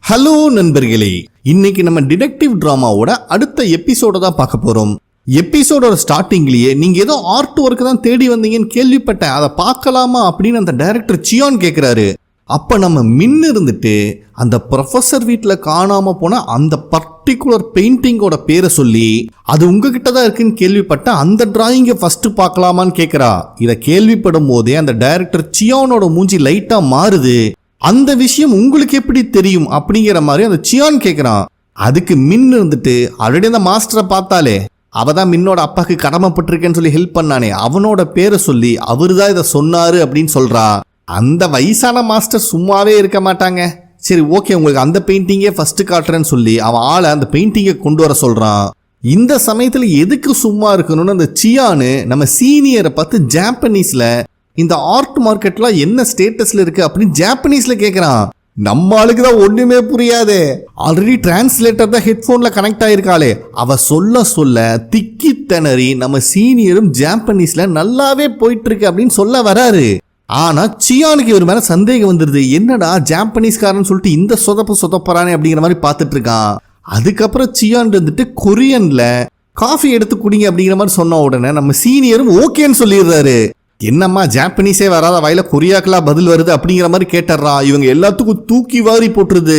Hello நண்பர்களே, இன்னைக்கு நம்ம டிடெக்டிவ் டிராமாவோட அடுத்த எபிசோட தான் பார்க்க போறோம். எபிசோடோட ஸ்டார்டிங்லயே நீங்க ஏதோ ஆர்ட் ஒர்க் தான் தேடி வந்தீங்கன்னு கேள்விப்பட்டேன், அதை பார்க்கலாமா அப்படின்னு அந்த டைரக்டர் சியான் கேட்கிறாரு. அப்ப நம்ம மின் இருந்துட்டு அந்த ப்ரொஃபசர் வீட்டில் காணாம போன அந்த பர்டிகுலர் பெயிண்டிங்கோட பேரை சொல்லி அது உங்ககிட்ட தான் இருக்குன்னு கேள்விப்பட்ட அந்த டிராயிங்கை ஃபர்ஸ்ட் பார்க்கலாமான்னு கேட்கிறா. இதை கேள்விப்படும் போதே அந்த டைரக்டர் சியானோட மூஞ்சி லைட்டா மாறுது. அந்த விஷயம் உங்களுக்கு எப்படி தெரியும் அப்படிங்கிற மாதிரி அந்த சியான் கேட்கிறான். அதுக்கு மின் இருந்துட்டு ஆல்ரெடி அந்த மாஸ்டரை பார்த்தாலே, அவதான் மின்னோட அப்பாக்கு கடமைப்பட்டிருக்கேன்னு சொல்லி ஹெல்ப் பண்ணானே, அவனோட பேரை சொல்லி அவரு தான் இதை சொன்னாரு அப்படின்னு சொல்றா. அந்த வயசான மாஸ்டர் சும்மாவே இருக்க மாட்டாங்க. சரி ஓகே, உங்களுக்கு அந்த பெயிண்டிங்கே ஃபர்ஸ்ட் காட்டுறேன்னு சொல்லி அவன் ஆளை அந்த பெயிண்டிங்கை கொண்டு வர சொல்றான். இந்த சமயத்துல எதுக்கு சும்மா இருக்கணும்னு அந்த சியானு நம்ம சீனியரை பார்த்து ஜாப்பனீஸ்ல இந்த ஆர்ட் மார்க்கெட்ல என்ன ஸ்டேட்டஸ்ல இருக்கு அப்படின்னு ஜாப்பனீஸ்ல கேக்குறான். நம்ம ஆளுக்கு தான் ஒண்ணுமே புரியாது. ஆல்ரெடி டிரான்ஸ்லேட்டர் தான் ஹெட்போன்ல கனெக்ட் ஆயிருக்காளே, அவ சொல்ல சொல்ல திக்கி திணறி நம்ம சீனியரும் ஜாப்பனீஸ்ல நல்லாவே போயிட்டு இருக்கு அப்படின்னு சொல்ல வராரு. ஆனா சியானுக்கு இவர் மேல சந்தேகம் வந்துருது. என்னடா ஜாப்பனீஸ்காரன் சொல்லிட்டு இந்த சொதப்பறானே அப்படிங்கிற மாதிரி பார்த்துட்டு இருக்கான். அதுக்கப்புறம் சியான் இருந்துட்டு கொரியன்ல காஃபி எடுத்து குடிங்க அப்படிங்கிற மாதிரி சொன்ன உடனே நம்ம சீனியரும் ஓகேன்னு சொல்லிடுறாரு. என்னம்மா ஜாப்பனீஸே வராத வாயில கொரியாக்கலா பதில் வருது அப்படிங்கிற மாதிரி கேட்டுறா. இவங்க எல்லாத்துக்கும் தூக்கி வாரி போட்டுருது.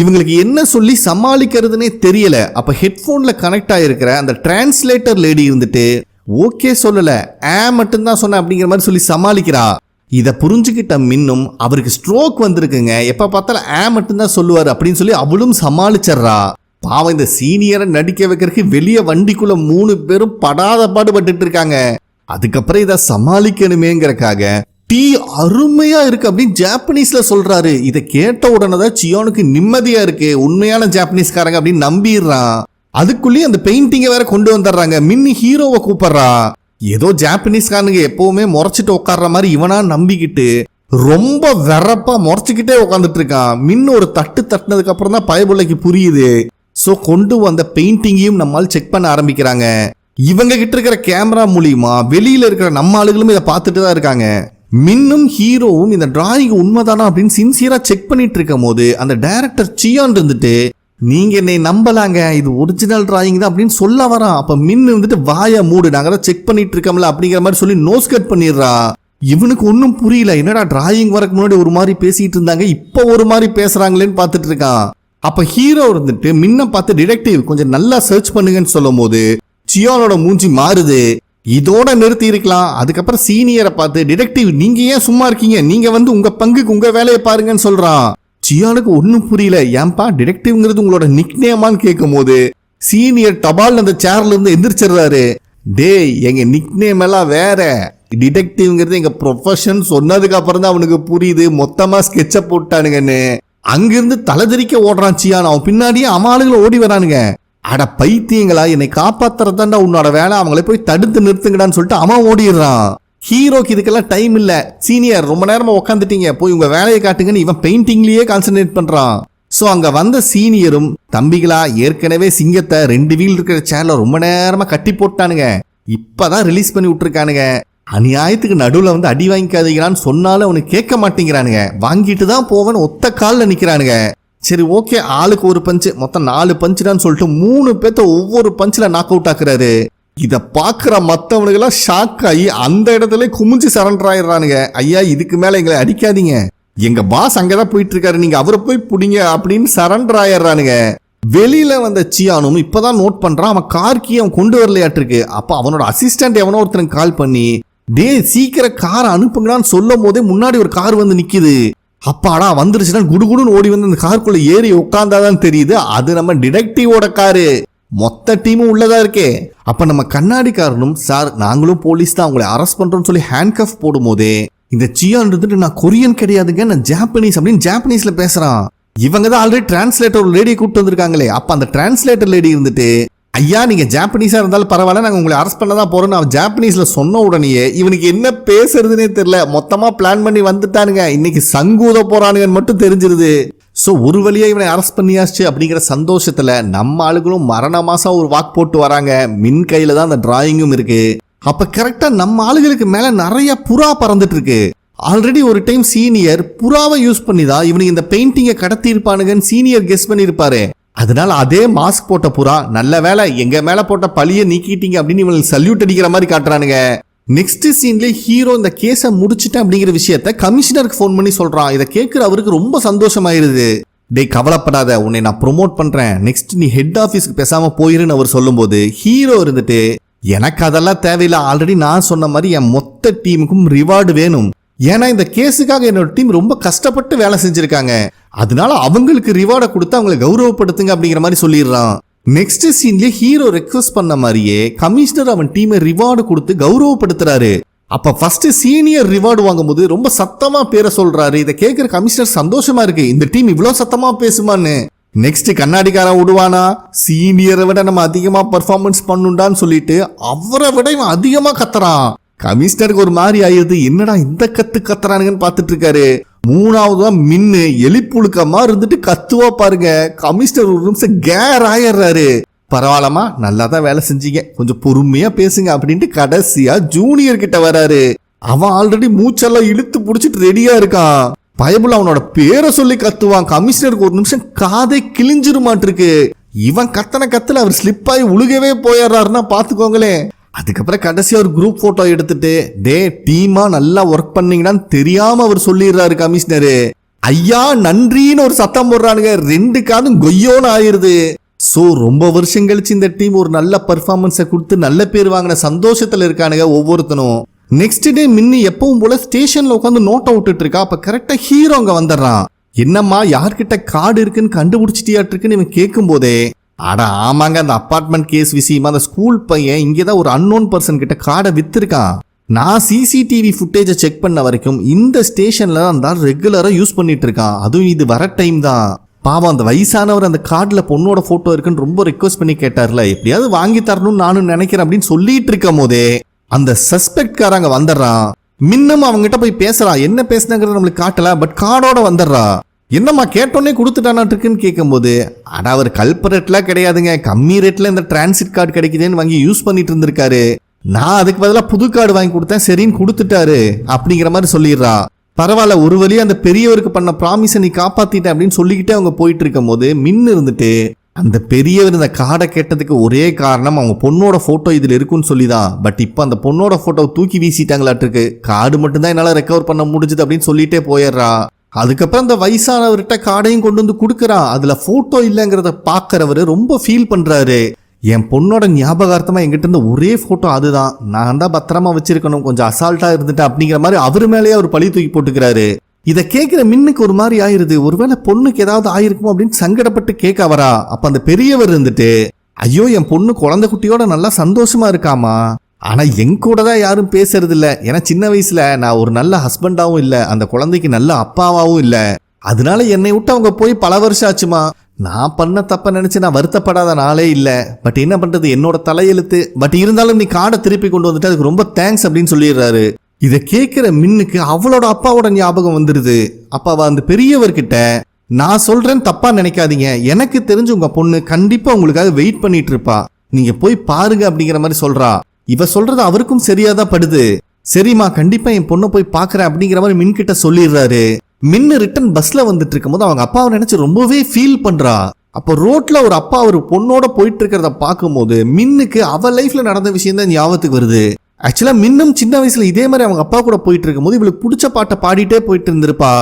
இவங்களுக்கு என்ன சொல்லி சமாளிக்கிறதுனே தெரியல. அப்ப ஹெட்போன்ல கனெக்ட் ஆயிருக்கிற அந்த டிரான்ஸ்லேட்டர் லேடி இருந்துட்டு ஓகே சொல்லல, மட்டும்தான் சொன்ன அப்படிங்கிற மாதிரி சொல்லி சமாளிக்கிறா. இதை புரிஞ்சுக்கிட்ட மின்னும் அவருக்கு ஸ்ட்ரோக் வந்திருக்குங்க, எப்ப பார்த்தாலும் மட்டும்தான் சொல்லுவாரு அப்படின்னு சொல்லி அவளும் சமாளிச்சிடறா. பாவம், இந்த சீனியரை நடிக்க வைக்கிறதுக்கு வெளியே வண்டிக்குள்ள 3 பேரும் படாத பாடுபட்டு இருக்காங்க. அதுக்கப்புறம் இதை சமாளிக்கணுமேங்கிறக்காக டீ அருமையா இருக்கு அப்படின்னு ஜாப்பனீஸ்ல சொல்றாரு. இதை கேட்ட உடனே தான் சியானுக்கு நிம்மதியா இருக்கு, உண்மையான ஜாப்பனீஸ்காரங்க அப்படின்னு நம்பிடுறான். அதுக்குள்ளேயே அந்த பெயிண்டிங்கை வேற கொண்டு வந்துடுறாங்க. மின்னி ஹீரோவை கூப்பிடுறா. ஏதோ ஜாப்பனீஸ்காரனுங்க எப்பவுமே முறைச்சிட்டு உட்கார்ற மாதிரி இவனா நம்பிக்கிட்டு ரொம்ப வெறப்பா முறைச்சிக்கிட்டே உட்காந்துட்டு இருக்கான். மின்னு ஒரு தட்டுனதுக்கு அப்புறம் தான் பயபுள்ளைக்கு புரியுது. சோ கொண்டு வந்த பெயிண்டிங்கையும் நம்மால் செக் பண்ண ஆரம்பிக்கிறாங்க. இவங்க கிட்ட இருக்கிற கேமரா மூலியமா வெளியில இருக்கிற நம்ம ஆளுகளும் இதை பார்த்துட்டு தான் இருக்காங்க. மின்னும் ஹீரோவும் இந்த டிராயிங் உண்மைதானா அப்படின்னு சின்சியரா செக் பண்ணிட்டு இருக்கும் போது அந்த டைரக்டர் சியான் இருந்துட்டு நீங்க என்னை நம்பலாங்க, இது ஒரிஜினல் டிராயிங் தான் அப்படின்னு சொல்ல வரான். அப்ப மின் வந்துட்டு வாய மூடு, நாங்க தான் செக் பண்ணிட்டு இருக்கோம்ல அப்படிங்கிற மாதிரி சொல்லி நோஸ் கட் பண்ணிடுறா. இவனுக்கு ஒன்னும் புரியல, என்னடா டிராயிங் வரக்கு முன்னாடி ஒரு மாதிரி பேசிட்டு இருந்தாங்க, இப்ப ஒரு மாதிரி பேசுறாங்களேன்னு பார்த்துட்டு இருக்கான். அப்ப ஹீரோ இருந்துட்டு மின்ன பார்த்து டிடெக்டிவ் கொஞ்சம் நல்லா சர்ச் பண்ணுங்கன்னு சொல்லும் போது சியானோட மூஞ்சி மாறுது. இதோட நிறுத்தி இருக்கலாம். அதுக்கப்புறம் சீனியரை பார்த்து டிடெக்டிவ் நீங்க ஏன் சும்மா இருக்கீங்க, நீங்க வந்து உங்க பங்குக்கு உங்க வேலையை பாருங்கன்னு சொல்றான். சியானுக்கு ஒன்னும் புரியல. ஏன்பா டிடெக்டிவ்ங்கிறது உங்களோட நிக் நேமான்னு கேட்கும் போது சீனியர் டபால் அந்த சேர்ல இருந்து எந்திரிச்சிடுறாரு. டேய், எங்க நிக் நேம் எல்லாம் வேற, டிடெக்டிவ்ங்கிறது எங்க ப்ரொஃபஷன் சொன்னதுக்கு அப்புறம் தான் அவனுக்கு புரியுது, மொத்தமா ஸ்கெட்ச போட்டானுங்கன்னு. அங்கிருந்து தலைதறிக்க ஓடுறான் சியான். அவன் பின்னாடியே அமாளுகளை ஓடி வரானுங்க. அட பைத்தியங்களா, என்னை காப்பாத்துறதாண்டா உன்னோட வேலை, அவங்கள போய் தடுத்து நிறுத்துங்கடான்னு சொல்லிட்டு அவன் ஓடிடுறான். ஹீரோக்கு இதுக்கெல்லாம் டைம் இல்ல. சீனியர் ரொம்ப நேரமா உட்காந்துட்டீங்க, போய் உங்க வேலையை காட்டுங்கன்னு இவன் பெயிண்டிங்லயே கான்சென்ட்ரேட் பண்றான். சோ அங்க வந்த சீனியரும் தம்பிகளா, ஏற்கனவே சிங்கத்தை 2 வீல் இருக்கிற சேர்ல ரொம்ப நேரமா கட்டி போட்டானுங்க, இப்பதான் ரிலீஸ் பண்ணி விட்டுருக்கானுங்க, அநியாயத்துக்கு நடுவுல வந்து அடி வாங்கிக்காதீங்களான்னு சொன்னாலும் அவனுக்கு கேட்க மாட்டேங்கிறானுங்க. வாங்கிட்டு தான் போவன்னு ஒத்த காலில் நிக்கிறானுங்க. சரி ஓகே, ஆளுக்கு ஒரு பஞ்சு, மொத்தம் 4 பஞ்சு தான் சொல்லிட்டு 3 பேத்த ஒவ்வொரு பஞ்சில நாக் அவுட் ஆக்குறாரு. இத பாக்குற மத்தவனுக்கு எல்லாம் ஷாக் ஆகி அந்த இடத்துல குமிஞ்சு சரண்டர் ஆயிடுறானுங்க. ஐயா, இதுக்கு மேல எங்களை அடிக்காதீங்க, எங்க பாஸ் அங்கதான் போயிட்டு இருக்காரு, நீங்க அவரை போய் புடிங்க அப்படின்னு சரண்டர் ஆயிடுறானுங்க. வெளியில வந்த சியானும் இப்பதான் நோட் பண்றான், அவன் கார் கீ அவன் கொண்டு வரலையாட்டு இருக்கு. அப்ப அவனோட அசிஸ்டன்ட் எவனோ ஒருத்தனுக்கு கால் பண்ணி டே சீக்கிரம் காரை அனுப்புங்களான்னு சொல்லும் போதே முன்னாடி ஒரு கார் வந்து நிக்குது. அப்பாடா வந்துருச்சுன்னா குடுகுடுன்னு ஓடி வந்து அந்த காருக்குள்ள ஏறி உட்கார்ந்தாதான் தெரியுது அது நம்ம டிடெக்டிவோட காரு. மொத்த டீமும் உள்ளதா இருக்கே. அப்ப நம்ம கண்ணாடிக்காரனும் சார் நாங்களும் போலீஸ் தான், உங்களை அரெஸ்ட் பண்றோம்னு சொல்லி ஹேண்ட் கஃப் போடும் போதே இந்த சியான் இருந்துட்டு நான் கொரியன் கிடையாதுங்க, நான் ஜாப்பனீஸ் அப்படின்னு ஜாப்பனீஸ்ல பேசுறான். இவங்க தான் ஆல்ரெடி டிரான்ஸ்லேட்டர் ஒரு லேடியை கூப்பிட்டு வந்திருக்காங்களே. அப்ப அந்த டிரான்ஸ்லேட்டர் லேடி இருந்துட்டு ஐயா நீங்க ஜாப்பனீஸா இருந்தாலும் பரவாயில்ல, நாங்க உங்களை அரெஸ்ட் பண்ண தான் போறோம்னு அவன் ஜாப்பனீஸ்ல சொன்ன உடனே இவனுக்கு என்ன பேசுறதுன்னே தெரியல. மொத்தமா பிளான் பண்ணி வந்துட்டானுங்க, இன்னைக்கு சங்கூத போறானுங்கன்னு மட்டும் தெரிஞ்சிருது. சோ ஒரு வழியா இவனை அரெஸ்ட் பண்ணியாச்சு அப்படிங்கிற சந்தோஷத்துல நம்ம ஆளுகளும் மரண மாசம் ஒரு வாக் போட்டு வராங்க. மின் கையில தான் அந்த டிராயிங்கும் இருக்கு. அப்ப கரெக்டா நம்ம ஆளுகளுக்கு மேல நிறைய புறா பறந்துட்டு இருக்கு. ஆல்ரெடி ஒரு டைம் சீனியர் புறாவை யூஸ் பண்ணிதான் இவனுக்கு இந்த பெயிண்டிங்கை கடத்தி இருப்பானுங்கன்னு சீனியர் கெஸ் பண்ணிருப்பாரு. அதனால அதே மாஸ்க் போட்ட புறா நல்ல வேலை எங்க மேல போட்ட பழிய நீக்கிட்டீங்க அப்படின்னு இவனுக்கு சல்யூட் அடிக்கிற மாதிரி காட்டுறானுங்க. நெக்ஸ்ட் சீன்ல ஹீரோ இந்த கேஸை முடிச்சிட்டேன் அப்படிங்கிற விஷயத்த கமிஷனருக்கு ஃபோன் பண்ணி சொல்றான். இதை கேட்கிற அவருக்கு ரொம்ப சந்தோஷமாயிருது. டேய் கவலைப்படாத, உன்னை நான் ப்ரொமோட் பண்றேன், நெக்ஸ்ட் நீ ஹெட் ஆஃபீஸ்க்கு பேசாம போயிருன்னு அவர் சொல்லும்போது ஹீரோ இருந்துட்டு எனக்கு அதெல்லாம் தேவையில்லை, ஆல்ரெடி நான் சொன்ன மாதிரி என் மொத்த டீமுக்கும் ரிவார்டு வேணும், ஏன்னா இந்த கேஸுக்காக என்னோட டீம் ரொம்ப கஷ்டப்பட்டு வேலை செஞ்சிருக்காங்க, அதனால அவங்களுக்கு ரிவார்டை கொடுத்து அவங்களை கௌரவப்படுத்துங்க அப்படிங்கிற மாதிரி சொல்லிடுறான். நெக்ஸ்ட் சீன்ல ஹீரோ ரெக்வஸ்ட் பண்ண மாதிரியே கமிஷனர் அவன் டீமை ரிவார்டு கொடுத்து கௌரவப்படுத்துறாரு. அப்ப ஃபர்ஸ்ட் சீனியர் ரிவார்டு வாங்கும்போது ரொம்ப சத்தமா பேரை சொல்றாரு. இதை கேட்கிற கமிஷனர் சந்தோஷமா இருக்கு, இந்த டீம் இவ்வளவு சத்தமா பேசுமான்னு. நெக்ஸ்ட் கண்ணாடிக்காரன் விடுவானா, சீனியரை விட நம்ம அதிகமா பெர்ஃபார்மன்ஸ் பண்ணுண்டான்னு சொல்லிட்டு அவரை விட இவன் அதிகமா கத்துறான். கமிஷனருக்கு ஒரு மாதிரி ஆயிடுது, என்னடா இந்த கத்துறானுங்கன்னு பாத்துட்டு இருக்காரு. மூணாவதுதான் மின்னு எலிப்புழுக்கமா இருந்துட்டு கத்துவா பாருங்க. கமிஷனர் ஒரு நிமிஷம் கேர் ஆயிடுறாரு. பரவாயில்லமா, நல்லா தான் வேலை செஞ்சீங்க, கொஞ்சம் பொறுமையா பேசுங்க அப்படின்ட்டு கடைசியா ஜூனியர் கிட்ட வராரு. அவன் ஆல்ரெடி மூச்செல்லாம் இழுத்து புடிச்சிட்டு ரெடியா இருக்கான். பயபுள்ள அவனோட பேரை சொல்லி கத்துவான். கமிஷனருக்கு ஒரு நிமிஷம் காதை கிழிஞ்சிருமாட்டிருக்கு. இவன் கத்தல அவர் ஸ்லிப் ஆகி உழுகவே போயிடுறாருன்னா பாத்துக்கோங்களேன். அதுக்கப்புறம் கடைசியா ஒரு குரூப் போட்டோ எடுத்துட்டு டே டீமா நல்லா ஒர்க் பண்ணீங்கன்னு தெரியாம அவர் சொல்லிடுறாரு கமிஷனரு. ஐயா நன்றின்னு ஒரு சத்தம் போடுறானுங்க, ரெண்டு காதும் கொய்யோன்னு ஆயிருது. சோ ரொம்ப வருஷம் கழிச்சு இந்த டீம் ஒரு நல்ல பர்ஃபார்மன்ஸை கொடுத்து நல்ல பேர் வாங்கின சந்தோஷத்துல இருக்கானுங்க ஒவ்வொருத்தனும். நெக்ஸ்ட் டே மின்னி எப்பவும் போல ஸ்டேஷன்ல உட்காந்து நோட்டை விட்டுட்டு இருக்கா. அப்ப கரெக்டா ஹீரோ அங்க வந்துடுறான். என்னம்மா யார்கிட்ட கார்டு இருக்குன்னு கண்டுபிடிச்சிட்டியாட்டுருக்குன்னு இவன் கேட்கும் போதே, அட ஆமாங்க, அந்த அப்பார்ட்மெண்ட் கேஸ் விஷயமா அந்த ஸ்கூல் பையன் இங்கேதான் ஒரு அன்னோன் பர்சன் கிட்ட கார்டை வித்திருக்கான். நான் சிசிடிவி ஃபுட்டேஜை செக் பண்ண வரைக்கும் இந்த ஸ்டேஷன்ல தான் ரெகுலரா யூஸ் பண்ணிட்டு இருக்கான். அதுவும் இது வர டைம் தான். பாவம் அந்த வயசானவர் அந்த கார்டுல பொண்ணோட போட்டோ இருக்குன்னு ரொம்ப ரெக்வஸ்ட் பண்ணி கேட்டார்ல, எப்படியாவது வாங்கி தரணும்னு நானும் நினைக்கிறேன் அப்படின்னு சொல்லிட்டு இருக்கும் போதே அந்த சஸ்பெக்ட் காரங்க வந்துடுறான். மின்னும் அவங்ககிட்ட போய் பேசுறான். என்ன பேசுனாங்கிறது நம்மளுக்கு காட்டல, பட் கார்டோட வந்துடுறா. என்னம்மா கேட்டோன்னே கொடுத்துட்டானாட்டுருக்குன்னு கேட்கும் போது, ஆனா அவர் கல்பரேட்லாம் கிடையாதுங்க, கம்மி ரேட்ல இந்த டிரான்சிட் கார்டு கிடைக்குதுன்னு வாங்கி யூஸ் பண்ணிட்டு இருந்திருக்காரு, நான் அதுக்கு பதிலாக புது கார்டு வாங்கி கொடுத்தேன், சரின்னு கொடுத்துட்டாரு அப்படிங்கிற மாதிரி சொல்லிடுறா. பரவாயில்ல, ஒரு வழியா அந்த பெரியவருக்கு பண்ண ப்ராமிஸை நீ காப்பாத்திட்ட அப்படின்னு சொல்லிக்கிட்டே அவங்க போயிட்டு இருக்கும் போது மின்னு இருந்துட்டு அந்த பெரியவர் இந்த கார்டை கேட்டதுக்கு ஒரே காரணம் அவங்க பொண்ணோட போட்டோ இதுல இருக்குன்னு சொல்லிதான், பட் இப்போ அந்த பொண்ணோட போட்டோ தூக்கி வீசிட்டாங்களாட்டிருக்கு, கார்டு மட்டும்தான் என்னால ரெக்கவர் பண்ண முடிஞ்சது அப்படின்னு சொல்லிட்டே போயிடுறா. அதுக்கப்புறம் அந்த வயசானவர்கிட்ட கார்டையும் கொண்டு வந்து கொடுக்குறான். அதுல போட்டோ இல்லைங்கிறத பாக்குறவரு ரொம்ப ஃபீல் பண்றாரு. என் பொண்ணோட ஞாபகார்த்தமா எங்கிட்ட இருந்த ஒரே போட்டோ அதுதான், நான் தான் பத்திரமா வச்சிருக்கணும், கொஞ்சம் அசால்ட்டா இருந்துட்டேன் அப்படிங்கிற மாதிரி அவர் மேலேயே அவர் பழி தூக்கி போட்டுக்கிறாரு. இதை கேட்கிற மின்னுக்கு ஒரு மாதிரி ஆயிருது, ஒருவேளை பொண்ணுக்கு ஏதாவது ஆயிருக்கும் அப்படின்னு சங்கடப்பட்டு கேட்க வரா. அப்ப அந்த பெரியவர் இருந்துட்டு, ஐயோ என் பொண்ணு குழந்தை குட்டியோட நல்லா சந்தோஷமா இருக்காமா, ஆனா என் கூட தான் யாரும் பேசுறது இல்ல, ஏன்னா சின்ன வயசுல நான் ஒரு நல்ல ஹஸ்பண்டாவும் இல்ல, அந்த குழந்தைக்கு நல்ல அப்பாவாவும் இல்ல, அதனால என்னை விட்டு அவங்க போய் பல வருஷம் ஆச்சுமா, நான் பண்ண தப்ப நினைச்சு நான் வருத்தப்படாத நாளே இல்ல, பட் என்ன பண்றது என்னோட தலையெழுத்து, பட் இருந்தாலும் நீ கார்டை திருப்பி கொண்டு வந்துட்டு அதுக்கு ரொம்ப தேங்க்ஸ் அப்படின்னு சொல்லிடுறாரு. இதை கேட்கிற மின்னுக்கு அவளோட அப்பாவோட ஞாபகம் வந்துருது. அப்ப அவ அந்த பெரியவர்கிட்ட, நான் சொல்றேன் தப்பா நினைக்காதீங்க, எனக்கு தெரிஞ்சு உங்க பொண்ணு கண்டிப்பா உங்களுக்காக வெயிட் பண்ணிட்டு இருப்பா, நீங்க போய் பாருங்க அப்படிங்கிற மாதிரி சொல்றா. இவ சொல்றது அவருக்கும் சரியாதான் படுது. சரிம்மா கண்டிப்பா என் பொண்ணை போய் பாக்குறேன் அப்படிங்கிற மாதிரி மின் கிட்ட சொல்லிடுறாரு. மின்னு ரிட்டன் பஸ்ல வந்துட்டு இருக்கும் போது அவங்க அப்பாவை நினைச்சு ரொம்பவே ஃபீல் பண்றா. அப்போ ரோட்ல ஒரு அப்பா ஒரு பொண்ணோட போயிட்டு இருக்கிறத பார்க்கும்போது மின்னுக்கு அவ லைஃப்ல நடந்த விஷயம் தான் ஞாபகத்துக்கு வருது. ஆக்சுவலா மின்னும் சின்ன வயசுல இதே மாதிரி அவங்க அப்பா கூட போயிட்டு இருக்கும் போது இவளுக்கு பிடிச்ச பாட்டை பாடிட்டே போயிட்டு இருந்திருப்பா.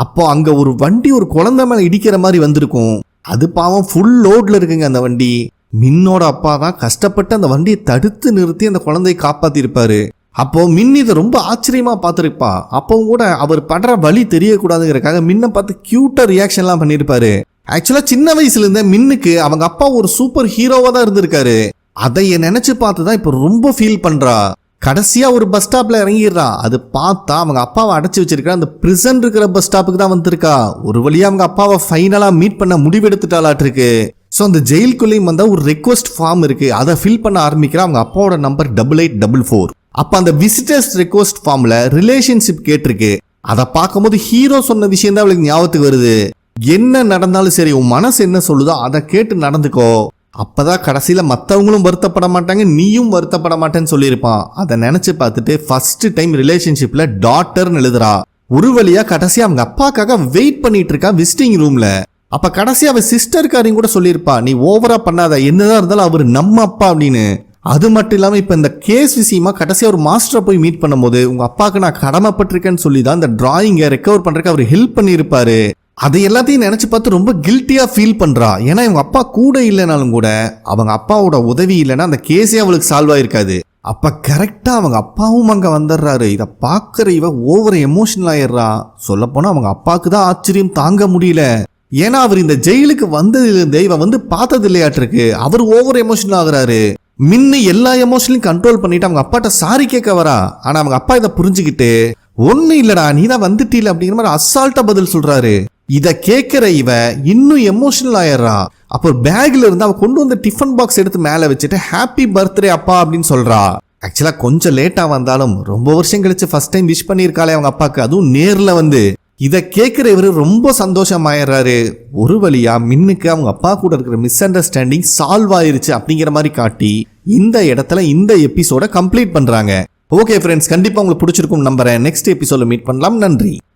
அப்போ அங்க ஒரு வண்டி ஒரு குழந்தை மேல இடிக்கிற மாதிரி வந்திருக்கும். அது பாவம் ஃபுல் லோட்ல இருக்குங்க அந்த வண்டி. மின்னோட அப்பா தான் கஷ்டப்பட்டு அந்த வண்டியை தடுத்து நிறுத்தி அந்த குழந்தையை காப்பாத்தி இருப்பாரு. அப்போ மின் இதை ரொம்ப ஆச்சரியமா பார்த்திருப்பா. அப்பவும் கூட அவர் படுற வலி தெரியக்கூடாதுங்கிறக்காக மின்னை பார்த்து கியூட்டா ரியாக்ஷன்லாம் பண்ணிருப்பாரு. ஆக்சுவலா சின்ன வயசுல இருந்த மின்னுக்கு அவங்க அப்பா ஒரு சூப்பர் ஹீரோவா தான் இருந்திருக்காரு. அதை நினைச்சு பார்த்துதான் இப்ப ரொம்ப ஃபீல் பண்றா. கடைசியா ஒரு பஸ் ஸ்டாப்ல இறங்கிடுறா. அது பார்த்தா அவங்க அப்பாவை அடைச்சு வச்சிருக்கா அந்த பிரிசன் இருக்கிற பஸ் ஸ்டாப்புக்கு தான் வந்திருக்கா. ஒரு வழியா அவங்க அப்பாவை ஃபைனலா மீட் பண்ண முடிவெடுத்துட்டாலாட்டிருக்கு. ஸோ அந்த ஜெயிலுக்குள்ளேயும் வந்தா ஒரு ரெக்வஸ்ட் ஃபார்ம் இருக்கு, அதை ஃபில் பண்ண ஆரம்பிக்கிறா. அவங்க அப்பாவோட நம்பர் 8844. அப்ப அந்த விசிட்டர்ஸ் ரெக்வஸ்ட் ஃபார்ம்ல ரிலேஷன்ஷிப் கேட்டிருக்கு. அதை பார்க்கும்போது ஹீரோ சொன்ன விஷயம் தான் அவளுக்கு ஞாபகத்துக்கு வருது. என்ன நடந்தாலும் சரி, உன் மனசு என்ன சொல்லுதோ அதை கேட்டு நடந்துக்கோ, அப்பதான் கடைசியில மத்தவங்களும் வருத்தப்பட மாட்டாங்க, நீயும் வருத்தப்பட மாட்டேன்னு சொல்லியிருப்பான். அதை நினைச்சு பார்த்துட்டு ஃபர்ஸ்ட் டைம் ரிலேஷன்ஷிப்ல டாட்டர்னு எழுதுறா. ஒரு வழியா கடைசியா அவங்க அப்பாக்காக வெயிட் பண்ணிட்டு இருக்கா விசிட்டிங் ரூம்ல. அப்ப கடைசியா அவ சிஸ்டர்காரையும் கூட சொல்லியிருப்பா, நீ ஓவரா பண்ணாத, என்னதான் இருந்தாலும் அவர் நம்ம அப்பா அப்படின்னு. அது மட்டும் இல்லாம இப்ப இந்த கேஸ் விஷயமா கடைசியா ஒரு மாஸ்டரை போய் மீட் பண்ணும்போது உங்க அப்பாவுக்கு நான் கடமைப்பட்டிருக்கேன்னு சொல்லி தான் இந்த டிராயிங்கை ரெக்கவர் பண்றதுக்கு அவர் ஹெல்ப் பண்ணியிருப்பாரு. அதை எல்லாத்தையும் நினைச்சு பார்த்து ரொம்ப கில்ட்டியா ஃபீல் பண்றா. ஏன்னா இவங்க அப்பா கூட இல்லைனாலும் கூட அவங்க அப்பாவோட உதவி இல்லைன்னா அந்த கேஸே அவளுக்கு சால்வ் ஆயிருக்காது. அப்ப கரெக்டா அவங்க அப்பாவும் அங்க வந்துடுறாரு. இதை பாக்குற இவ ஓவர் எமோஷனல் ஆயிடுறா. சொல்ல போனா அவங்க அப்பாவுக்கு தான் ஆச்சரியம் தாங்க முடியல. ஏன்னா அவர் இந்த ஜெயிலுக்கு வந்ததிலிருந்தே இவ வந்து பார்த்தது இல்லையாட்டிருக்கு. அவர் ஓவர் எமோஷனல் ஆகுறாரு. மின்னு எல்லா எமோஷனையும் கண்ட்ரோல் பண்ணிட்டு அவங்க அப்பாட்ட சாரி கேட்க வரா. ஆனா அவங்க அப்பா இதை புரிஞ்சுக்கிட்டு ஒண்ணு இல்லடா நீ தான் வந்துட்டீல அப்படிங்கிற மாதிரி அசால்ட்டா பதில் சொல்றாரு. இத கேட்கிற இவ இன்னும் எமோஷனல் ஆயிடுறா. அப்போ பேக்ல இருந்து அவ கொண்டு வந்த டிஃபன் பாக்ஸ் எடுத்து மேல வச்சுட்டு ஹாப்பி பர்த்டே அப்பா அப்படின்னு சொல்றா. ஆக்சுவலா கொஞ்சம் லேட்டா வந்தாலும் ரொம்ப வருஷம் கழிச்சு ஃபர்ஸ்ட் டைம் விஷ் பண்ணியிருக்காளே அவங்க அப்பாக்கு, அதுவும் நேர்ல வந்து. இத கேட்கிற இவரு ரொம்ப சந்தோஷமாயிடுறாரு. ஒரு வழியா மின்னுக்கு அவங்க அப்பா கூட இருக்கிற மிஸ் அண்டர்ஸ்டாண்டிங் சால்வ் ஆயிருச்சு அப்படிங்கிற மாதிரி காட்டி இந்த இடத்துல இந்த எபிசோட கம்ப்ளீட் பண்றாங்க. ஓகே ஃப்ரெண்ட்ஸ், கண்டிப்பா உங்களுக்கு பிடிச்சிருக்கும் நம்புறேன். நெக்ஸ்ட் எபிசோட மீட் பண்ணலாம். நன்றி.